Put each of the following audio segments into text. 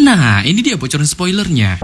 Nah, ini dia bocoran spoilernya.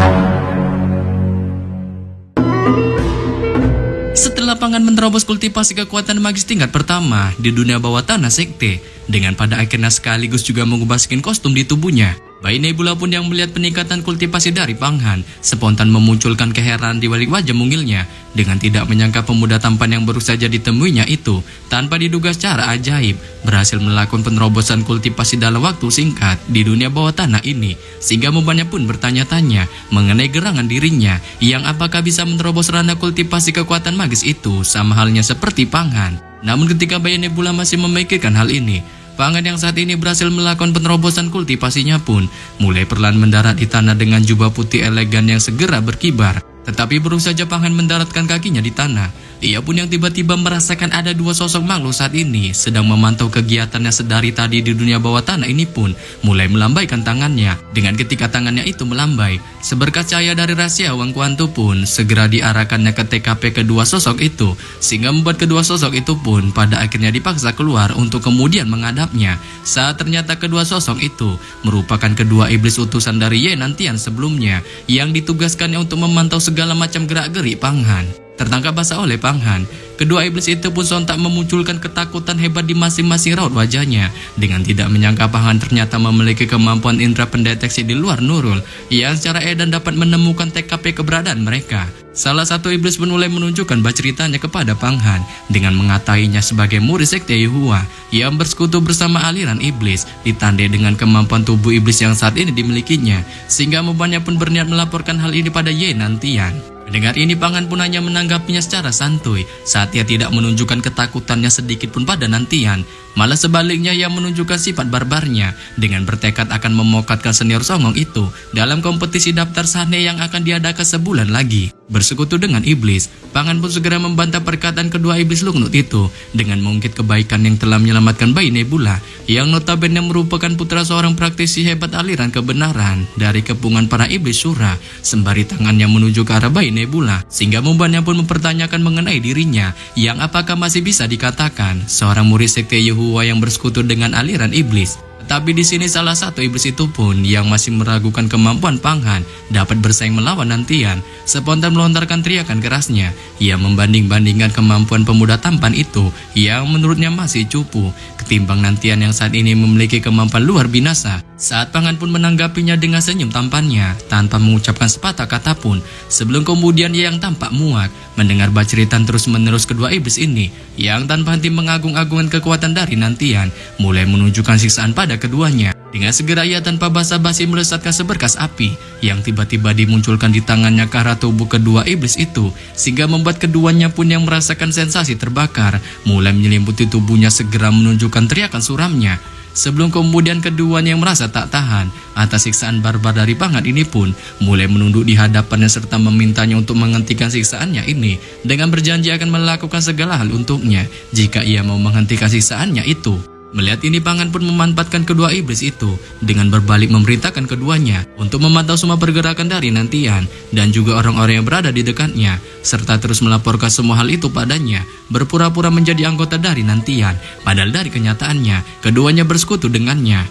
Setelah Pangan menerobos kultivasi kekuatan magis tingkat pertama di dunia bawah tanah sekte, dengan pada akhirnya sekaligus juga mengubah skin kostum di tubuhnya, Bayi Nebula pun yang melihat peningkatan kultivasi dari Panghan spontan memunculkan keheranan di balik wajah mungilnya dengan tidak menyangka pemuda tampan yang baru saja ditemuinya itu tanpa diduga secara ajaib berhasil melakukan penerobosan kultivasi dalam waktu singkat di dunia bawah tanah ini, sehingga membanyak pun bertanya-tanya mengenai gerangan dirinya yang apakah bisa menerobos ranah kultivasi kekuatan magis itu sama halnya seperti Panghan. Namun ketika Bayi Nebula masih memikirkan hal ini, Pangan yang saat ini berhasil melakukan penerobosan kultivasinya pun mulai perlahan mendarat di tanah dengan jubah putih elegan yang segera berkibar. Tetapi baru saja Pangan mendaratkan kakinya di tanah, ia pun yang tiba-tiba merasakan ada dua sosok makhluk saat ini sedang memantau kegiatannya sedari tadi di dunia bawah tanah ini pun mulai melambaikan tangannya. Dengan ketika tangannya itu melambai, seberkas cahaya dari rahasia uang kuantu pun segera diarahkannya ke TKP kedua sosok itu, sehingga membuat kedua sosok itu pun pada akhirnya dipaksa keluar untuk kemudian menghadapnya. Saat ternyata kedua sosok itu merupakan kedua iblis utusan dari Ye Nantian sebelumnya yang ditugaskannya untuk memantau segala macam gerak-gerik Panghan. Tertangkap basah oleh Panghan, kedua iblis itu pun sontak memunculkan ketakutan hebat di masing-masing raut wajahnya. Dengan tidak menyangka Panghan ternyata memiliki kemampuan indera pendeteksi di luar Nurul yang secara edan dapat menemukan TKP keberadaan mereka. Salah satu iblis pun mulai menunjukkan ceritanya kepada Panghan dengan mengatainya sebagai murid sekte Yuhua yang bersekutu bersama aliran iblis, ditandai dengan kemampuan tubuh iblis yang saat ini dimilikinya, sehingga membanyak pun berniat melaporkan hal ini pada Ye Nantian. Mendengar ini Pangan pun hanya menanggapinya secara santuy saat ia tidak menunjukkan ketakutannya sedikit pun pada Nantian. Malah sebaliknya ia menunjukkan sifat barbarnya dengan bertekad akan memokatkan senior songong itu dalam kompetisi daftar sahne yang akan diadakan sebulan lagi. Bersekutu dengan iblis, Pangan pun segera membantah perkataan kedua iblis Lungnut itu dengan mengungkit kebaikan yang telah menyelamatkan Bayi Nebula yang notabene merupakan putra seorang praktisi hebat aliran kebenaran dari kepungan para iblis Sura, sembari tangannya menuju ke arah Bayi Nebula, sehingga membuatnya pun mempertanyakan mengenai dirinya yang apakah masih bisa dikatakan seorang murid sekte Yuhua yang bersekutu dengan aliran iblis. Tetapi di sini salah satu iblis itu pun yang masih meragukan kemampuan Panghan dapat bersaing melawan Nantian, spontan melontarkan teriakan kerasnya. Ia membanding-bandingkan kemampuan pemuda tampan itu yang menurutnya masih cupu ketimbang Nantian yang saat ini memiliki kemampuan luar binasa. Saat Pangan pun menanggapinya dengan senyum tampannya tanpa mengucapkan sepatah kata pun, sebelum kemudian ia yang tampak muak mendengar baceritan terus-menerus kedua iblis ini yang tanpa henti mengagung-agungkan kekuatan dari Nantian mulai menunjukkan siksaan pada keduanya. Dengan segera ia tanpa basa-basi melesatkan seberkas api yang tiba-tiba dimunculkan di tangannya ke arah tubuh kedua iblis itu, sehingga membuat keduanya pun yang merasakan sensasi terbakar mulai menyelimuti tubuhnya segera menunjukkan teriakan suramnya. Sebelum kemudian keduanya yang merasa tak tahan atas siksaan barbar dari Pangan ini pun mulai menunduk di hadapannya serta memintanya untuk menghentikan siksaannya ini dengan berjanji akan melakukan segala hal untuknya jika ia mau menghentikan siksaannya itu. Melihat ini Pangan pun memanfaatkan kedua iblis itu dengan berbalik memerintahkan keduanya untuk memantau semua pergerakan dari Nantian dan juga orang-orang yang berada di dekatnya, serta terus melaporkan semua hal itu padanya, berpura-pura menjadi anggota dari Nantian, padahal dari kenyataannya keduanya bersekutu dengannya.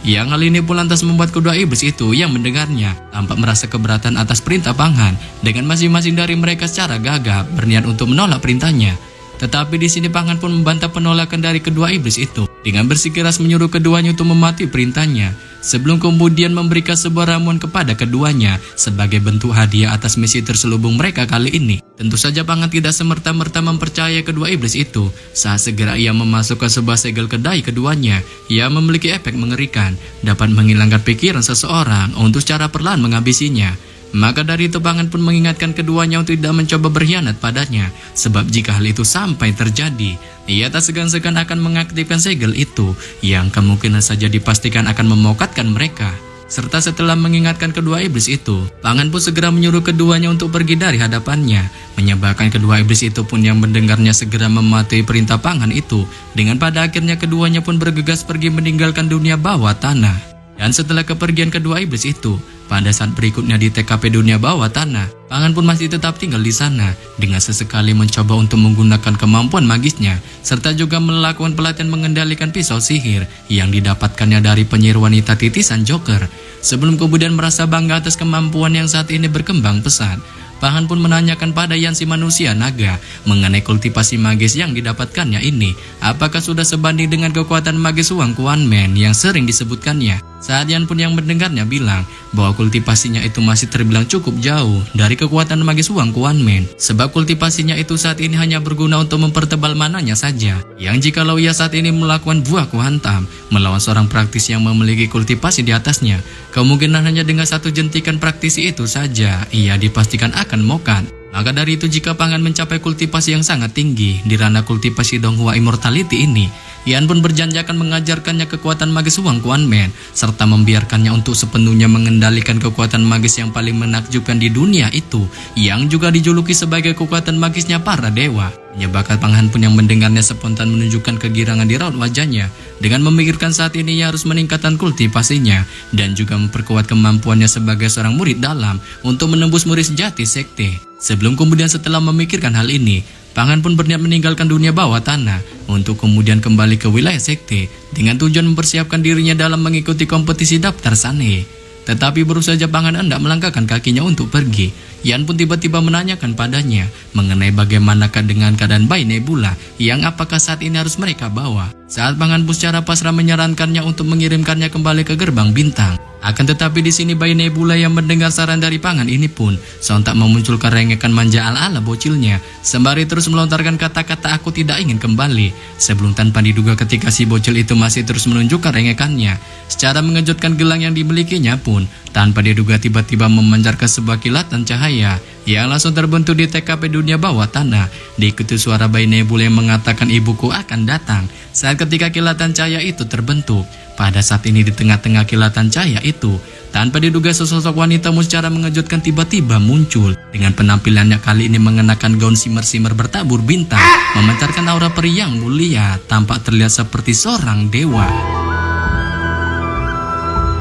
Yang hal ini pun lantas membuat kedua iblis itu yang mendengarnya tampak merasa keberatan atas perintah Panghan, dengan masing-masing dari mereka secara gagap berniat untuk menolak perintahnya. Tetapi di sini Pangan pun membantah penolakan dari kedua iblis itu dengan bersikeras menyuruh keduanya untuk mematuhi perintahnya, sebelum kemudian memberikan sebuah ramuan kepada keduanya sebagai bentuk hadiah atas misi terselubung mereka kali ini. Tentu saja Pangan tidak semerta-merta mempercayai kedua iblis itu saat segera ia memasukkan sebuah segel kedai keduanya yang memiliki efek mengerikan, dapat menghilangkan pikiran seseorang untuk secara perlahan menghabisinya. Maka dari itu Pangan pun mengingatkan keduanya untuk tidak mencoba berkhianat padanya, sebab jika hal itu sampai terjadi, ia tak segan-segan akan mengaktifkan segel itu yang kemungkinan saja dipastikan akan memokatkan mereka. Serta setelah mengingatkan kedua iblis itu, Pangan pun segera menyuruh keduanya untuk pergi dari hadapannya, menyebabkan kedua iblis itu pun yang mendengarnya segera mematuhi perintah Pangan itu, dengan pada akhirnya keduanya pun bergegas pergi meninggalkan dunia bawah tanah. Dan setelah kepergian kedua iblis itu, pada saat berikutnya di TKP dunia bawah tanah, Pangan pun masih tetap tinggal di sana dengan sesekali mencoba untuk menggunakan kemampuan magisnya, serta juga melakukan pelatihan mengendalikan pisau sihir yang didapatkannya dari penyihir wanita titisan Joker. Sebelum kemudian merasa bangga atas kemampuan yang saat ini berkembang pesat, Pangan pun menanyakan pada Yan si manusia naga mengenai kultivasi magis yang didapatkannya ini. Apakah sudah sebanding dengan kekuatan magis Wang Quan Men yang sering disebutkannya? Saat Yan pun yang mendengarnya bilang bahwa kultivasinya itu masih terbilang cukup jauh dari kekuatan magis Wang Quan Men. Sebab kultivasinya itu saat ini hanya berguna untuk mempertebal mananya saja. Yang jikalau ia saat ini melakukan buah kuhantam melawan seorang praktisi yang memiliki kultivasi di atasnya, kemungkinan hanya dengan satu jentikan praktisi itu saja ia dipastikan akan mokat. Maka dari itu jika Pangan mencapai kultivasi yang sangat tinggi di ranah kultivasi Donghua Immortality ini, Yan pun berjanji akan mengajarkannya kekuatan magis Wang Quan Men serta membiarkannya untuk sepenuhnya mengendalikan kekuatan magis yang paling menakjubkan di dunia itu, yang juga dijuluki sebagai kekuatan magisnya para dewa. Menyebabkan Pangan pun yang mendengarnya spontan menunjukkan kegirangan di raut wajahnya dengan memikirkan saat ini ia harus meningkatkan kultivasinya dan juga memperkuat kemampuannya sebagai seorang murid dalam untuk menembus murid sejati sekte. Sebelum kemudian setelah memikirkan hal ini, Pangan pun berniat meninggalkan dunia bawah tanah untuk kemudian kembali ke wilayah sekte dengan tujuan mempersiapkan dirinya dalam mengikuti kompetisi daftar Sanhe. Tetapi baru saja Pangan hendak melangkahkan kakinya untuk pergi, Yan pun tiba-tiba menanyakan padanya mengenai bagaimanakah dengan keadaan bayi Nebula yang apakah saat ini harus mereka bawa. Saat Pangan pun secara pasrah menyarankannya untuk mengirimkannya kembali ke gerbang bintang. Akan tetapi di sini bayi Nebula yang mendengar saran dari Pangan ini pun sontak memunculkan rengekan manja ala-ala bocilnya, sembari terus melontarkan kata-kata aku tidak ingin kembali. Sebelum tanpa diduga ketika si bocil itu masih terus menunjukkan rengekannya, secara mengejutkan gelang yang dimilikinya pun tanpa diduga tiba-tiba memancarkan sebuah kilatan cahaya yang langsung terbentuk di TKP dunia bawah tanah. Diikuti suara bayi Nebula yang mengatakan ibuku akan datang. Saat ketika kilatan cahaya itu terbentuk, pada saat ini di tengah-tengah kilatan cahaya itu, tanpa diduga sesosok wanita secara mengejutkan tiba-tiba muncul. Dengan penampilannya kali ini mengenakan gaun simmer-simmer bertabur bintang, memancarkan aura peri yang mulia, tampak terlihat seperti seorang dewa.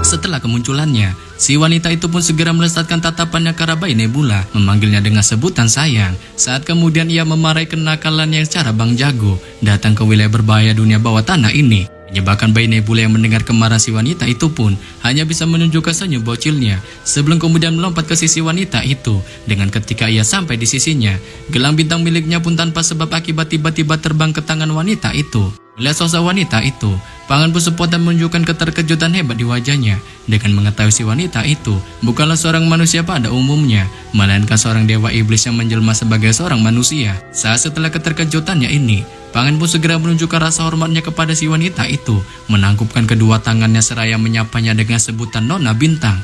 Setelah kemunculannya, si wanita itu pun segera melesatkan tatapannya ke arah bayi Nebula, memanggilnya dengan sebutan sayang. Saat kemudian ia memarahi kenakalannya yang secara bang jago datang ke wilayah berbahaya dunia bawah tanah ini. Menyebabkan bayi Nebula yang mendengar kemarahan si wanita itu pun hanya bisa menunjukkan senyum bocilnya sebelum kemudian melompat ke sisi wanita itu. Dengan ketika ia sampai di sisinya, gelang bintang miliknya pun tanpa sebab akibat tiba-tiba terbang ke tangan wanita itu. Melihat sosok wanita itu, Pangan pun spontan menunjukkan keterkejutan hebat di wajahnya dengan mengetahui si wanita itu bukanlah seorang manusia pada umumnya, melainkan seorang dewa iblis yang menjelma sebagai seorang manusia. Saat setelah keterkejutannya ini, Pangan pun segera menunjukkan rasa hormatnya kepada si wanita itu, menangkupkan kedua tangannya seraya menyapanya dengan sebutan Nona Bintang.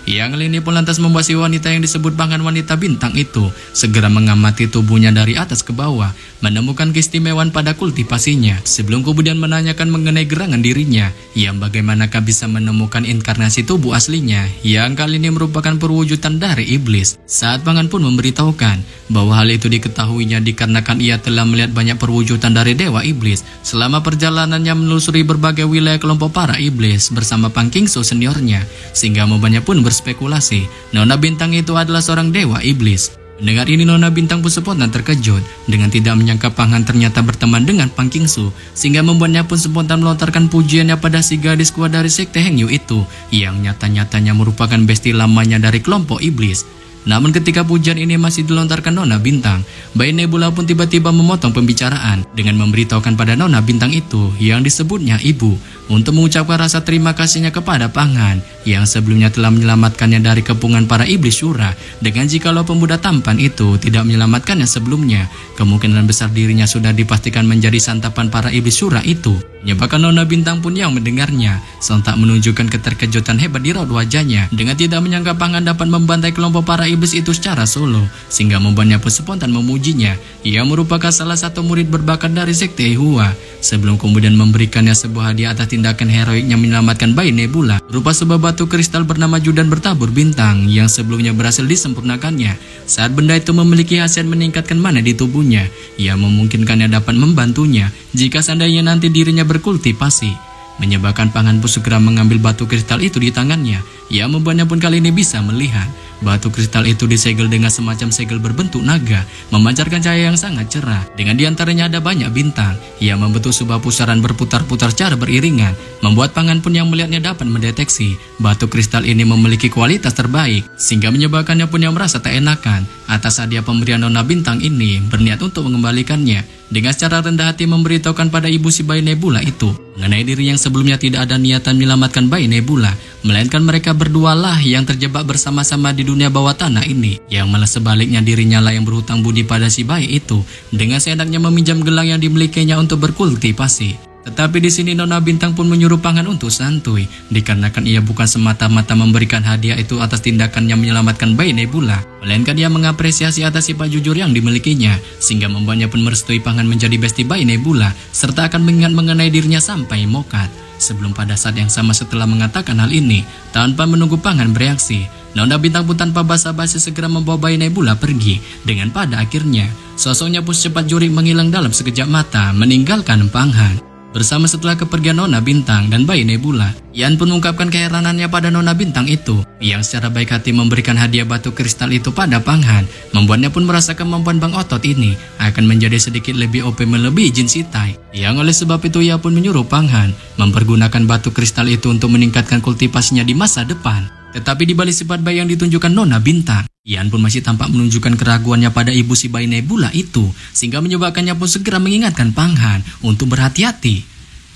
Yang ini pun lantas membuat si wanita yang disebut Pangan wanita bintang itu segera mengamati tubuhnya dari atas ke bawah, menemukan keistimewaan pada kultivasinya, sebelum kemudian menanyakan mengenai gerangan dirinya yang bagaimanakah bisa menemukan inkarnasi tubuh aslinya yang kali ini merupakan perwujudan dari iblis. Saat Pangan pun memberitahukan bahwa hal itu diketahuinya dikarenakan ia telah melihat banyak perwujudan dari dewa iblis selama perjalanannya menelusuri berbagai wilayah kelompok para iblis bersama Pang Qingsu seniornya, sehingga membanyak pun berspekulasi Nona Bintang itu adalah seorang dewa iblis. Mendengar ini Nona Bintang pun spontan terkejut dengan tidak menyangka Pangan ternyata berteman dengan Pang Qingsu, sehingga membuatnya pun spontan melontarkan pujiannya pada si gadis kuat dari sekte Hengyu itu yang nyata-nyatanya merupakan besti lamanya dari kelompok iblis. Namun ketika pujian ini masih dilontarkan Nona Bintang, bayi Nebula pun tiba-tiba memotong pembicaraan dengan memberitahukan pada Nona Bintang itu yang disebutnya ibu untuk mengucapkan rasa terima kasihnya kepada Pangan yang sebelumnya telah menyelamatkannya dari kepungan para iblis Syura, dengan jikalau pemuda tampan itu tidak menyelamatkannya sebelumnya, kemungkinan besar dirinya sudah dipastikan menjadi santapan para iblis Syura itu. Menyebabkan Nona Bintang pun yang mendengarnya sontak menunjukkan keterkejutan hebat di raut wajahnya dengan tidak menyangka Pangan dapat membantai kelompok para iblis itu secara solo, sehingga membuatnya pun spontan memujinya. Ia merupakan salah satu murid berbakat dari sekte Hua, sebelum kemudian memberikannya sebuah hadiah atas tindakan heroiknya menyelamatkan bayi Nebula berupa sebuah batu kristal bernama Judan bertabur bintang yang sebelumnya berhasil disempurnakannya. Saat benda itu memiliki khasiat meningkatkan mana di tubuhnya, ia memungkinkannya dapat membantunya jika seandainya nanti dirinya berkultivasi. menyebabkan Panghan pun segera mengambil batu kristal itu di tangannya. Yang membuatnya pun kali ini bisa melihat batu kristal itu disegel dengan semacam segel berbentuk naga, memancarkan cahaya yang sangat cerah. Dengan diantaranya ada banyak bintang yang membentuk sebuah pusaran berputar-putar secara beriringan, membuat Panghan pun yang melihatnya dapat mendeteksi batu kristal ini memiliki kualitas terbaik, sehingga menyebabkannya pun yang merasa tak enakan atas hadiah pemberian Nona Bintang ini, berniat untuk mengembalikannya. Dengan secara rendah hati memberitahukan pada ibu si bayi Nebula itu mengenai diri yang sebelumnya tidak ada niatan menyelamatkan bayi Nebula, melainkan mereka berdualah yang terjebak bersama-sama di dunia bawah tanah ini, yang malah sebaliknya dirinya lah yang berhutang budi pada si bayi itu dengan seenaknya meminjam gelang yang dimilikinya untuk berkultivasi. Tetapi di sini Nona Bintang pun menyuruh Panghan untuk santuy, dikarenakan ia bukan semata-mata memberikan hadiah itu atas tindakannya menyelamatkan bayi Nebula, melainkan dia mengapresiasi atas sifat jujur yang dimilikinya, sehingga membuatnya pun merestui Panghan menjadi besti bayi Nebula, serta akan mengingat mengenai dirinya sampai mokat. Sebelum pada saat yang sama setelah mengatakan hal ini, tanpa menunggu Panghan bereaksi, Nona Bintang pun tanpa basa-basi segera membawa bayi Nebula pergi, dengan pada akhirnya sosoknya pun secepat juri menghilang dalam sekejap mata, meninggalkan Panghan. Bersama setelah kepergian Nona Bintang dan bayi Nebula, Yan pun mengungkapkan keheranannya pada Nona Bintang itu, yang secara baik hati memberikan hadiah batu kristal itu pada Panghan, membuatnya pun merasa kemampuan Bang Otot ini akan menjadi sedikit lebih OP melebihi Jin Sitai. Yang oleh sebab itu ia pun menyuruh Panghan mempergunakan batu kristal itu untuk meningkatkan kultivasinya di masa depan. Tetapi di balik sifat baik yang ditunjukkan Nona Bintang, Yan pun masih tampak menunjukkan keraguannya pada ibu si bayi Nebula itu, sehingga menyebabkannya pun segera mengingatkan Panghan untuk berhati-hati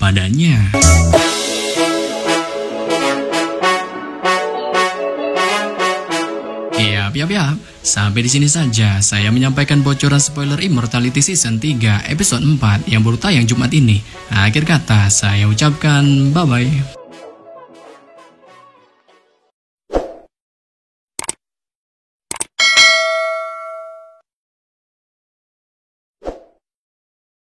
padanya. Yap. Sampai di sini saja saya menyampaikan bocoran spoiler Immortality Season 3 episode 4 yang baru tayang Jumat ini. Akhir kata saya ucapkan bye-bye.